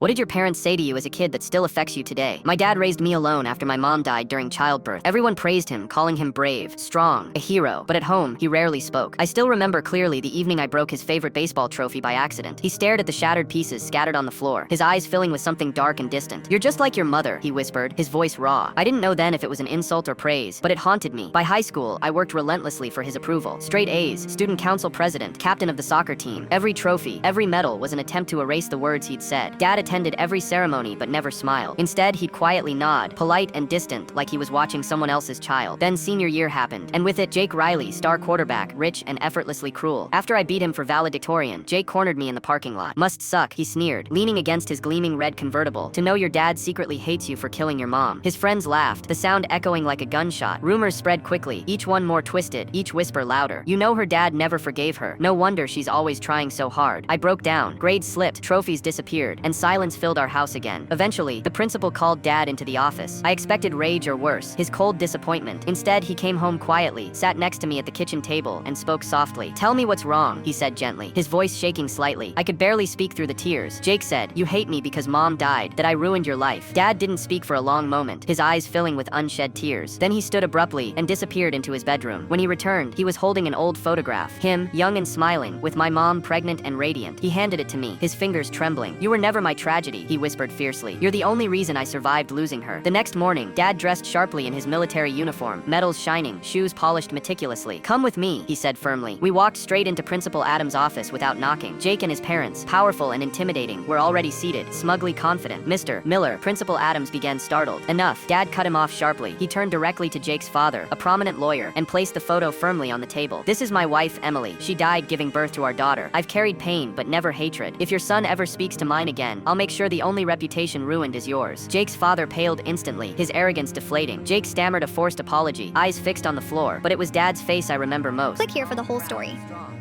What did your parents say to you as a kid that still affects you today? My dad raised me alone after my mom died during childbirth. Everyone praised him, calling him brave, strong, a hero. But at home, he rarely spoke. I still remember clearly the evening I broke his favorite baseball trophy by accident. He stared at the shattered pieces scattered on the floor, his eyes filling with something dark and distant. "You're just like your mother," he whispered, his voice raw. I didn't know then if it was an insult or praise, but it haunted me. By high school, I worked relentlessly for his approval. Straight A's, student council president, captain of the soccer team. Every trophy, every medal was an attempt to erase the words he'd said. Dad attended every ceremony but never smiled. Instead, he'd quietly nod, polite and distant, like he was watching someone else's child. Then senior year happened, and with it, Jake Riley, star quarterback, rich and effortlessly cruel. After I beat him for valedictorian, Jake cornered me in the parking lot. "Must suck," he sneered, leaning against his gleaming red convertible. "To know your dad secretly hates you for killing your mom." His friends laughed, the sound echoing like a gunshot. Rumors spread quickly, each one more twisted, each whisper louder. "You know her dad never forgave her. No wonder she's always trying so hard." I broke down, grades slipped, trophies disappeared, and silence filled our house again. Eventually, the principal called Dad into the office. I expected rage or worse, his cold disappointment. Instead, he came home quietly, sat next to me at the kitchen table, and spoke softly. "Tell me what's wrong," he said gently, his voice shaking slightly. I could barely speak through the tears. "Jake said, you hate me because mom died, that I ruined your life." Dad didn't speak for a long moment, his eyes filling with unshed tears. Then he stood abruptly and disappeared into his bedroom. When he returned, he was holding an old photograph. Him, young and smiling, with my mom pregnant and radiant. He handed it to me, his fingers trembling. "You were never my tragedy," he whispered fiercely. "You're the only reason I survived losing her." The next morning, Dad dressed sharply in his military uniform, medals shining, shoes polished meticulously. "Come with me," he said firmly. We walked straight into Principal Adams' office without knocking. Jake and his parents, powerful and intimidating, were already seated, smugly confident. "Mr. Miller," Principal Adams began, startled. "Enough." Dad cut him off sharply. He turned directly to Jake's father, a prominent lawyer, and placed the photo firmly on the table. "This is my wife, Emily. She died giving birth to our daughter. I've carried pain, but never hatred. If your son ever speaks to mine again, I'll make sure the only reputation ruined is yours." Jake's father paled instantly, his arrogance deflating. Jake stammered a forced apology, eyes fixed on the floor, but it was Dad's face I remember most. Click here for the whole story.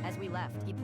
As we left, he